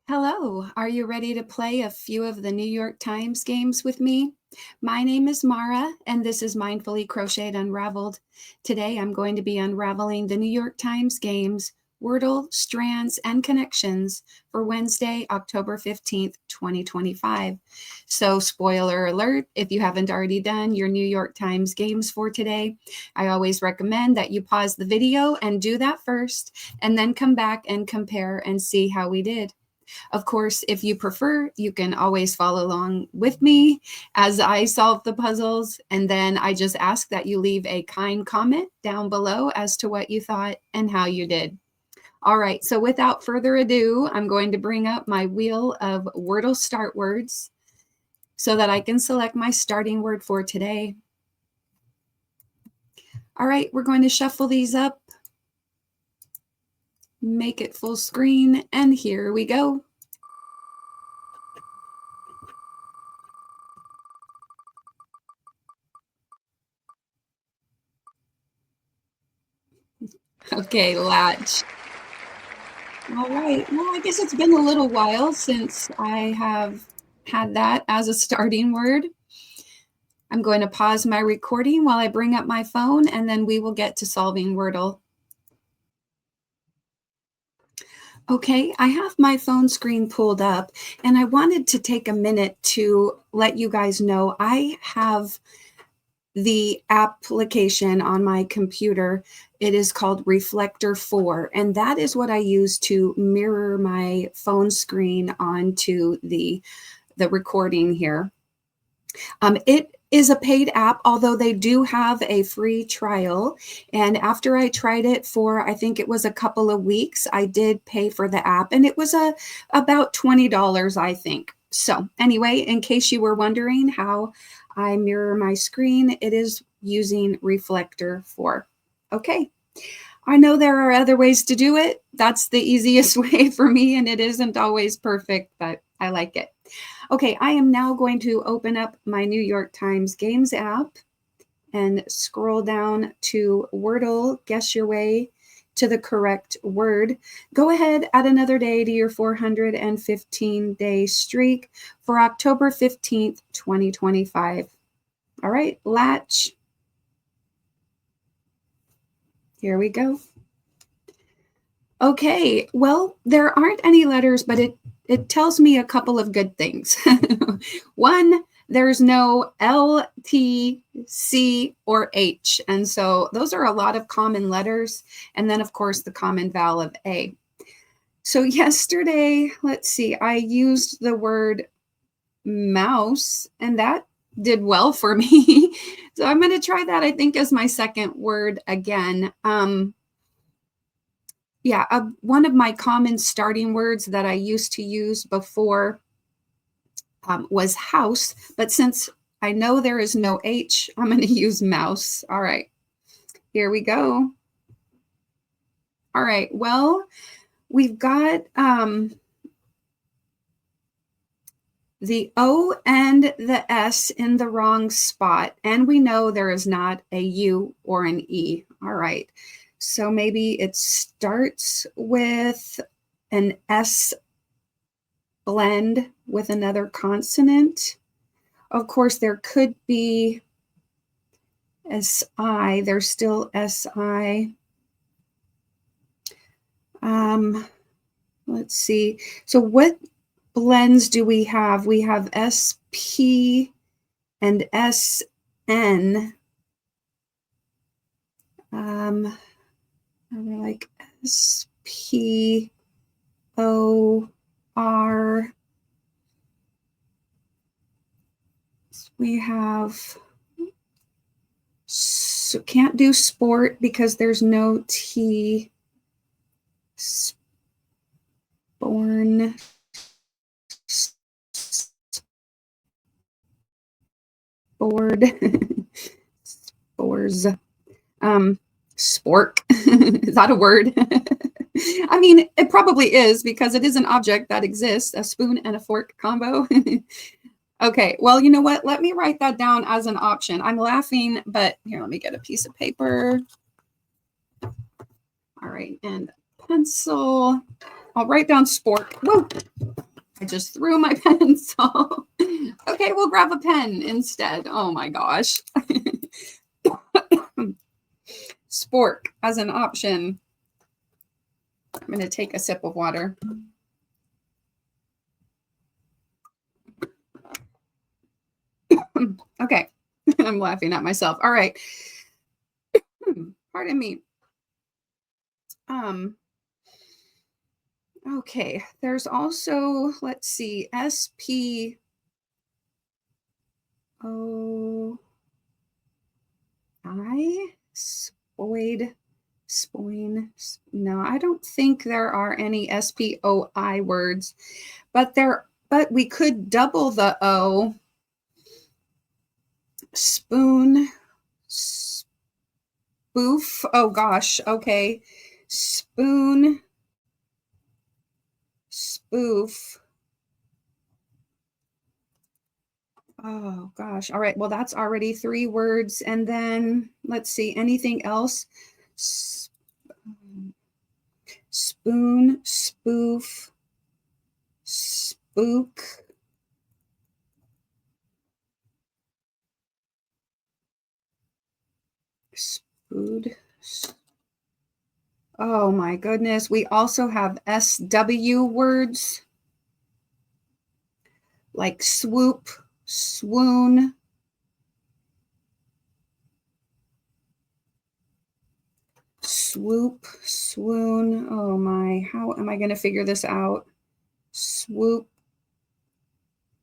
Hello, are you ready to play a few of the New York Times games with me? My name is Mara, and this is Mindfully Crocheted Unraveled. Today I'm going to be unraveling the New York Times games, WORDLE, STRANDS, and Connections for Wednesday, October 15th, 2025. So, spoiler alert, if you haven't already done your New York Times games for today, I always recommend that you pause the video and do that first, and then come back and compare and see how we did. Of course, if you prefer, you can always follow along with me as I solve the puzzles. And then I just ask that you leave a kind comment down below as to what you thought and how you did. All right, so without further ado, I'm going to bring up my wheel of Wordle start words so that I can select my starting word for today. All right, we're going to shuffle these up, make it full screen, and here we go. Okay, latch. All right, well, I guess it's been a little while since I have had that as a starting word. I'm going to pause my recording while I bring up my phone, and then we will get to solving Wordle. Okay, I have my phone screen pulled up, and I wanted to take a minute to let you guys know I have the application on my computer. It is called Reflector 4, and that is what I use to mirror my phone screen onto the recording here. It is a paid app, although they do have a free trial. And after I tried it for, I think it was a couple of weeks, I did pay for the app, and it was about $20, I think. So anyway, in case you were wondering how I mirror my screen, it is using Reflector 4. Okay. I know there are other ways to do it. That's the easiest way for me, and it isn't always perfect, but I like it. Okay, I am now going to open up my New York Times Games app and scroll down to Wordle, guess your way to the correct word. Go ahead, add another day to your 415-day streak for October 15th, 2025. All right, latch. Here we go. Okay, well, there aren't any letters, but it tells me a couple of good things. One, there's no L, T, C, or H. And so those are a lot of common letters. And then, of course, the common vowel of A. So yesterday, let's see, I used the word mouse, and that did well for me. So I'm going to try that, I think, as my second word again. Yeah, one of my common starting words that I used to use before was house, but since I know there is no H, I'm going to use mouse. All right, here we go. All right, well, we've got the O and the S in the wrong spot, and we know there is not a U or an E. All right, so maybe it starts with an S blend with another consonant. Of course, there could be SI. There's still SI. Let's see. So what blends do we have? We have SP and SN. Like SPOR. We have, so can't do sport because there's no T. Born. Board. Spores. Spork. Is that a word? I mean, it probably is because it is an object that exists, a spoon and a fork combo. Okay, well, you know what? Let me write that down as an option. I'm laughing, but here, let me get a piece of paper. All right, and pencil. I'll write down spork. Whoa. I just threw my pencil. Okay, we'll grab a pen instead. Oh my gosh. Spork as an option. I'm going to take a sip of water. Okay, I'm laughing at myself. All right. Pardon me. Okay, there's also, let's see, SPO. Spoid, spoin. No, I don't think there are any SPOI words, but we could double the O. Spoon, spoof. Oh gosh. Okay. Spoon, spoof. Oh gosh. All right. Well, that's already 3 words. And then let's see, anything else? Spoon, spoof, spook. Spood. Oh my goodness. We also have SW words like swoop, swoon. Swoop, swoon. Oh my, how am I going to figure this out? Swoop.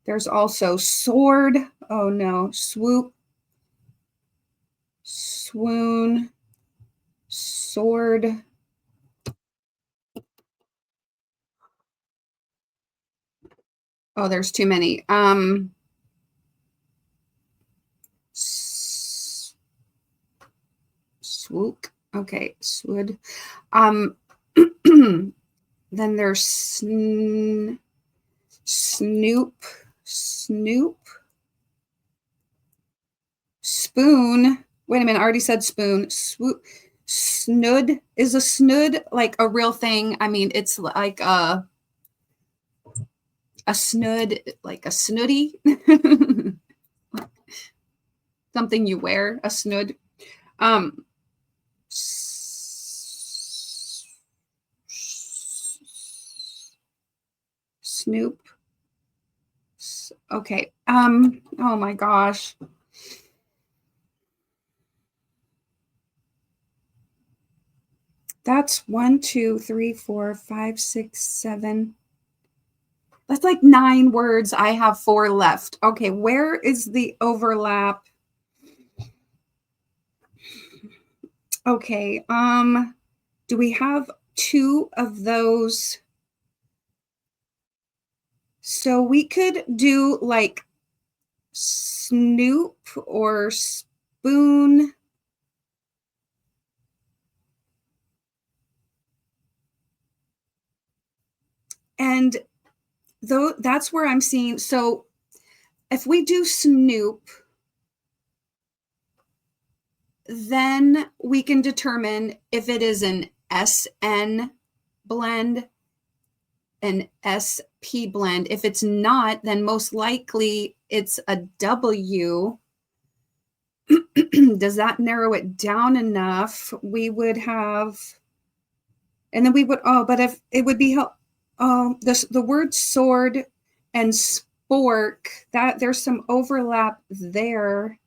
There's also sword. Oh no, swoop, swoon, sword. Oh, there's too many. Swook. Okay, swood. Then there's snoop, snoop, spoon. Wait a minute, I already said spoon. Swoop, snood. Is a snood like a real thing? I mean, it's like a snood, like a snooty. Something you wear, a snood. Snoop. Okay. Oh my gosh. That's 1, 2, 3, 4, 5, 6, 7. That's like 9 words. I have 4 left. Okay, where is the overlap? Okay, do we have 2 of those? So we could do like snoop or spoon. And though that's where I'm seeing, so if we do snoop, then we can determine if it is an SN blend, an SP blend. If it's not, then most likely it's a W. Does that narrow it down enough? We would have, and then we would, but if it would be, the word sword and spork, that there's some overlap there.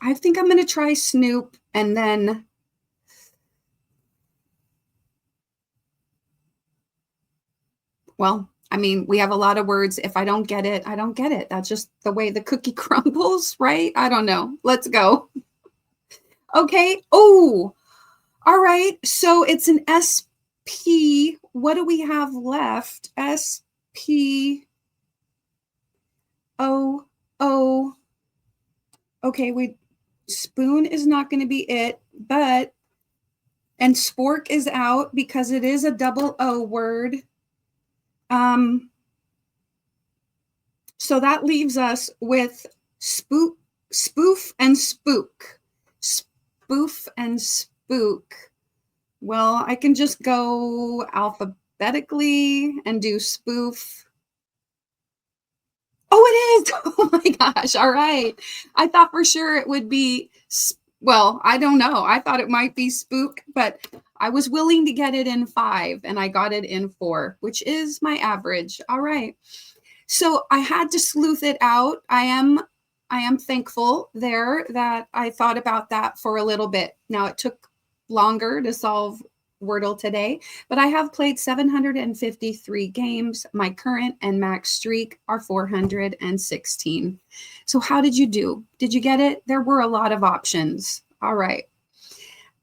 I think I'm going to try snoop, and then well, I mean, we have a lot of words. If I don't get it, I don't get it. That's just the way the cookie crumbles, right? I don't know. Let's go. Okay. Oh, all right. So it's an SP. What do we have left? SP. O. O. Okay. Spoon is not going to be it, but, and spork is out because it is a double O word. So that leaves us with spoof and spook. Spoof and spook. Well, I can just go alphabetically and do spoof. Oh, it is. Oh my gosh. All right. I thought for sure it would be, well, I don't know. I thought it might be spook, but I was willing to get it in 5 and I got it in 4, which is my average. All right. So I had to sleuth it out. I am thankful there that I thought about that for a little bit. Now it took longer to solve Wordle today, but I have played 753 games. My current and max streak are 416. So how did you do? Did you get it? There were a lot of options. All right.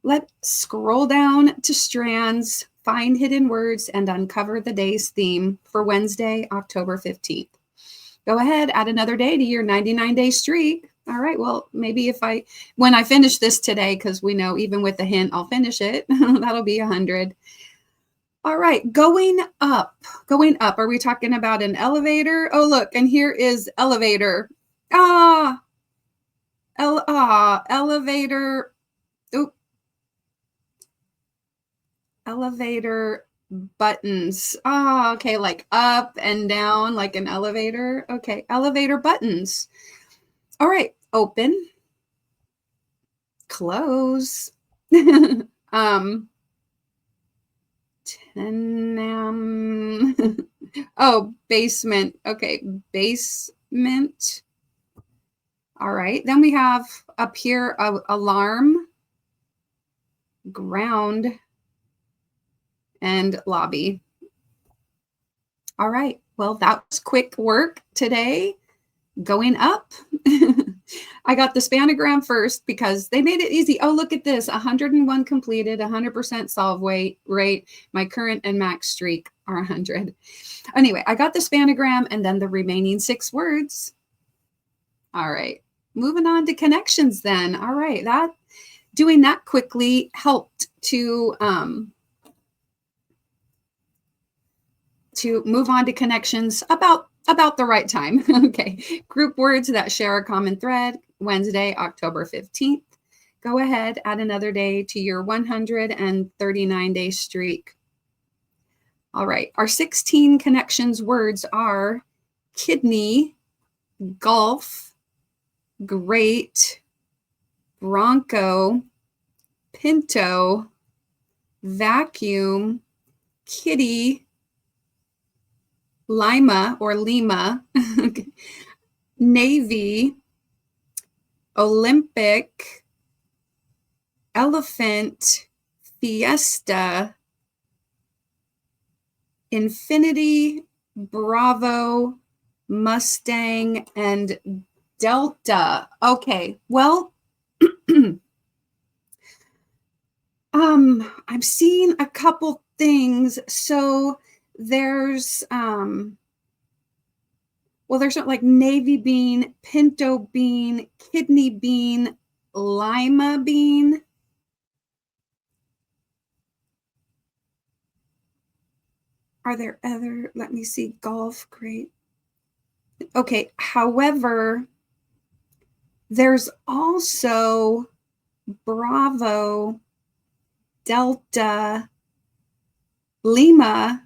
Let's scroll down to Strands, find hidden words, and uncover the day's theme for Wednesday, October 15th. Go ahead, add another day to your 99-day streak. All right, well, maybe when I finish this today, because we know even with the hint, I'll finish it. That'll be 100. All right, going up. Are we talking about an elevator? Oh, look, and here is elevator. Elevator. Oop. Elevator buttons. Okay, like up and down, like an elevator. Okay, elevator buttons. All right, open, close. Oh, basement. Okay, basement. All right, then we have up here alarm, ground, and lobby. All right, well, that was quick work today. Going up. I got the spanogram first because they made it easy. Oh, look at this, 101 completed, 100% solve rate. My current and max streak are 100. Anyway, I got the spanogram and then the remaining 6 words. All right, moving on to connections then. All right, doing that quickly helped to move on to connections about the right time. Okay, group words that share a common thread, Wednesday, October 15th. Go ahead, add another day to your 139-day streak. All right, our 16 connections words are kidney, golf, great, bronco, pinto, vacuum, kitty, Lima or Lima, Navy, Olympic, elephant, fiesta, infinity, Bravo, Mustang, and Delta. Okay, well, I'm seeing a couple things. So there's there's like navy bean, pinto bean, kidney bean, lima bean. Are there other, let me see, golf, great. Okay, however, there's also Bravo, Delta, Lima,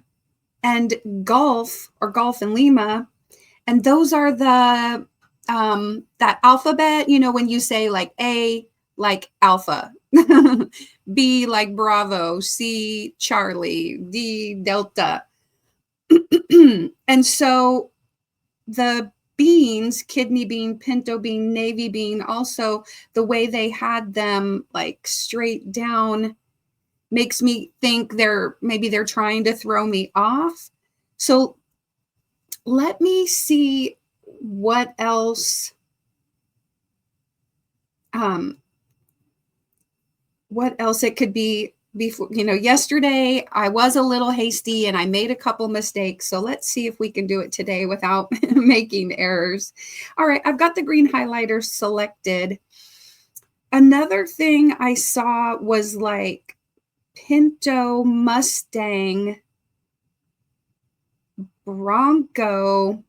and Golf, or Golf and Lima. And those are the, that alphabet, you know, when you say like A, like alpha, B, like Bravo, C, Charlie, D, Delta. And so the beans, kidney bean, pinto bean, navy bean, also the way they had them like straight down makes me think maybe they're trying to throw me off. So let me see what else, it could be. Before, you know, yesterday I was a little hasty and I made a couple mistakes. So let's see if we can do it today without making errors. All right, I've got the green highlighter selected. Another thing I saw was like Pinto, Mustang, Bronco,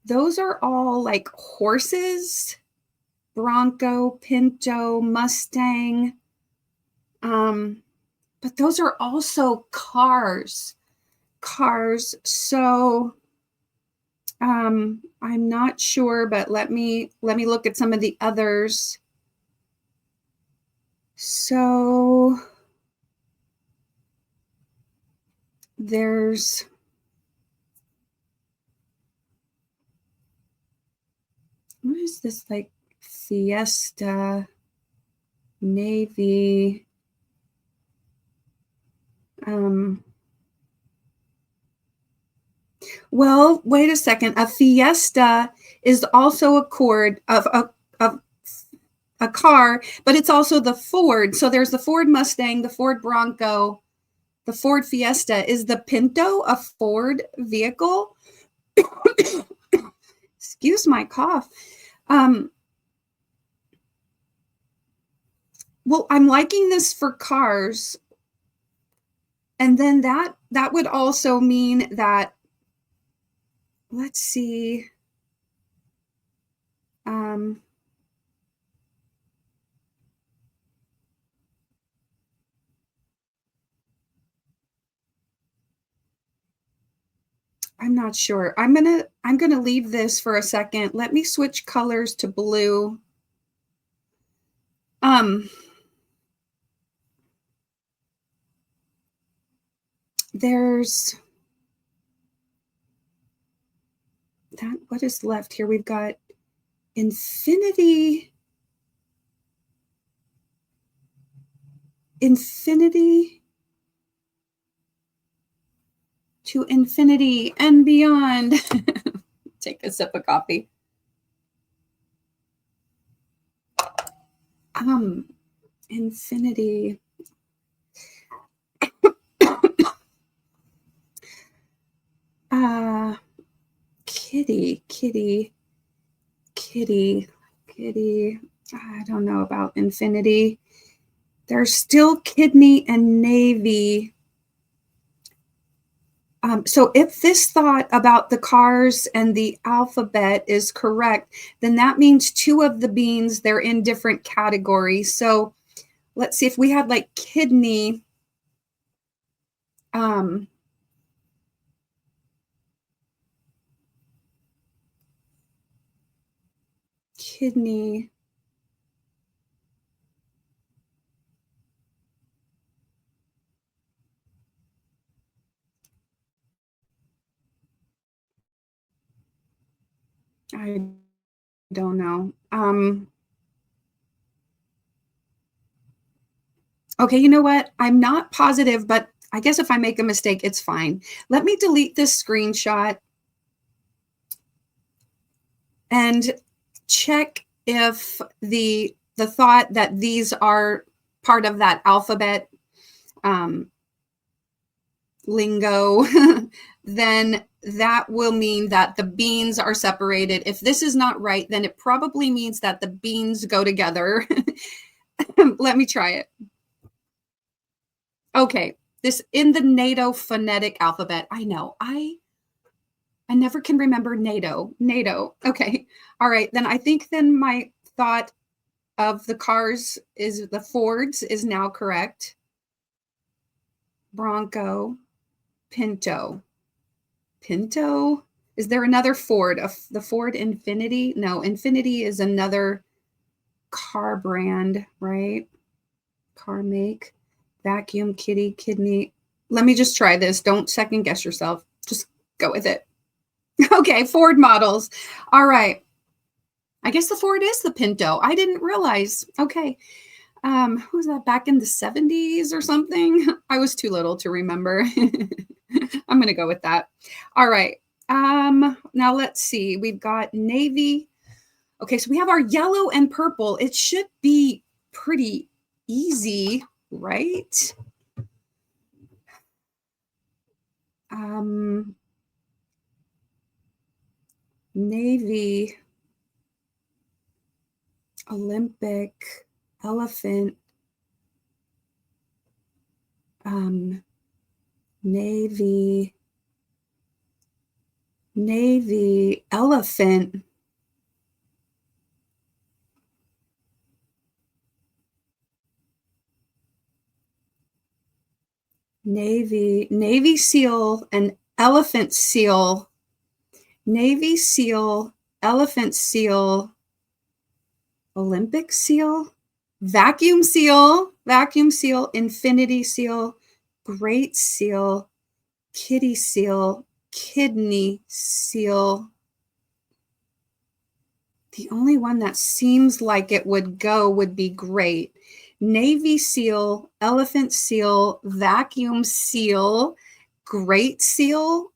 those are all like horses, Bronco, Pinto, Mustang. But those are also cars. So I'm not sure, but let me look at some of the others. So there's what is this, like Fiesta, Navy, well, wait a second. A Fiesta is also a car, but it's also the Ford. So there's the Ford Mustang, the Ford Bronco, the Ford Fiesta. Is the Pinto a Ford vehicle? Excuse my cough. Well, I'm liking this for cars. And then that would also mean that, let's see. I'm not sure. I'm gonna leave this for a second. Let me switch colors to blue. There's that. What is left here? We've got infinity to infinity and beyond. Take a sip of coffee. Infinity. Kitty. I don't know about infinity. There's still kidney and navy. So if this thought about the cars and the alphabet is correct, then that means two of the beans, they're in different categories. So let's see if we had like kidney. Kidney. I don't know. Okay, you know what? I'm not positive, but I guess if I make a mistake, it's fine. Let me delete this screenshot and check if the thought that these are part of that alphabet lingo, then that will mean that the beans are separated. If this is not right, then it probably means that the beans go together. Let me try it. Okay, this in the NATO phonetic alphabet. I know, I never can remember NATO. Okay, all right, then I think then my thought of the cars is the Fords is now correct. Bronco, Pinto. Is there another Ford? The Ford Infinity? No, Infinity is another car brand, right? Car make. Vacuum, kitty, kidney. Let me just try this. Don't second guess yourself. Just go with it. Okay, Ford models. All right. I guess the Ford is the Pinto. I didn't realize. Okay. Who was that, back in the 70s or something? I was too little to remember. I'm going to go with that. All right. Now let's see. We've got navy. Okay, so we have our yellow and purple. It should be pretty easy, right? Navy, Olympic, elephant, navy, Navy elephant. Navy SEAL, and elephant seal. Navy SEAL, elephant seal, Olympic seal, vacuum seal, infinity seal, great seal, kitty seal, kidney seal. The only one that seems like it would go would be great. Navy seal, elephant seal, vacuum seal, great seal.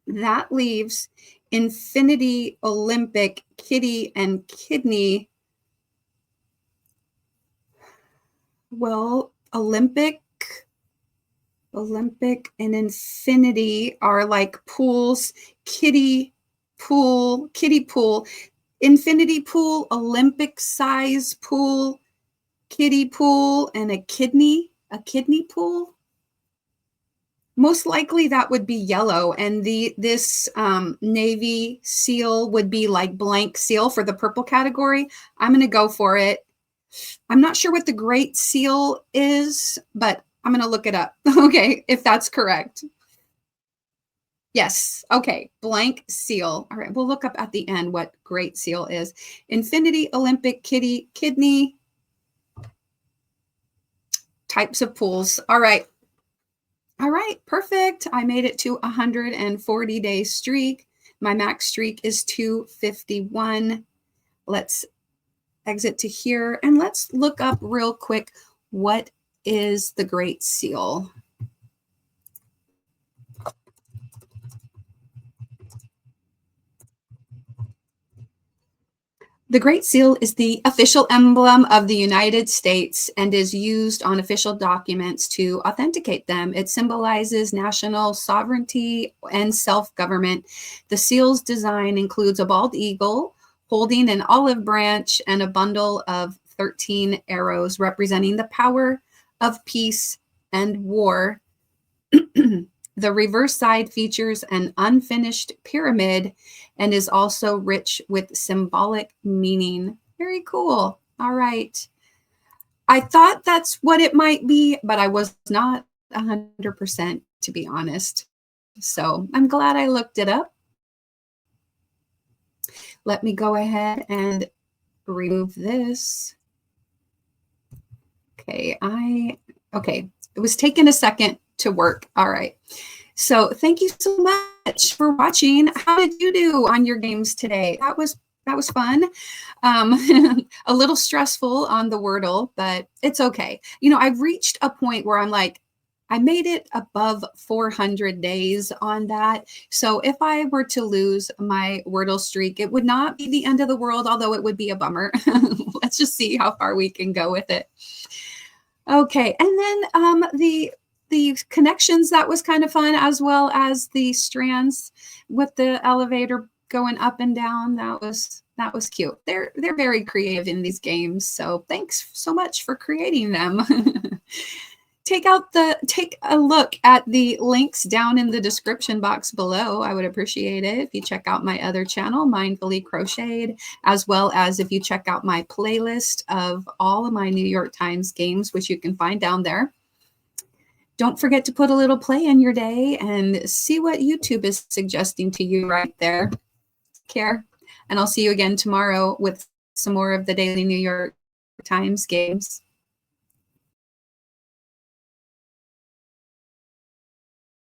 That leaves infinity, Olympic, kitty, and kidney. Well, Olympic and infinity are like pools. Kitty pool, infinity pool, Olympic size pool, kitty pool, and a kidney pool. Most likely that would be yellow, and this Navy SEAL would be like blank seal for the purple category. I'm going to go for it. I'm not sure what the great seal is, but I'm going to look it up. Okay, if that's correct. Yes. Okay, blank seal. All right, we'll look up at the end what great seal is. Infinity, Olympic, kitty, kidney, types of pools. All right. All right, perfect. I made it to 140-day streak. My max streak is 251. Let's exit to here and let's look up real quick, what is the Great Seal? The Great Seal is the official emblem of the United States and is used on official documents to authenticate them. It symbolizes national sovereignty and self-government. The seal's design includes a bald eagle holding an olive branch and a bundle of 13 arrows representing the power of peace and war. The reverse side features an unfinished pyramid and is also rich with symbolic meaning. Very cool. All right. I thought that's what it might be, but I was not 100%, to be honest. So I'm glad I looked it up. Let me go ahead and remove this. Okay, it was taking a second to work. All right. So thank you so much for watching. How did you do on your games today? That was fun. A little stressful on the Wordle, but it's okay. You know, I've reached a point where I'm like, I made it above 400 days on that. So if I were to lose my Wordle streak, it would not be the end of the world, although it would be a bummer. Let's just see how far we can go with it. Okay, and then the connections, that was kind of fun, as well as the strands with the elevator going up and down. That was cute. They're very creative in these games, so thanks so much for creating them. Take a look at the links down in the description box below. I would appreciate it if you check out my other channel, Mindfully Crocheted, as well as if you check out my playlist of all of my New York Times games, which you can find down there. Don't forget to put a little play in your day and see what YouTube is suggesting to you right there. Take care, and I'll see you again tomorrow with some more of the daily New York Times games.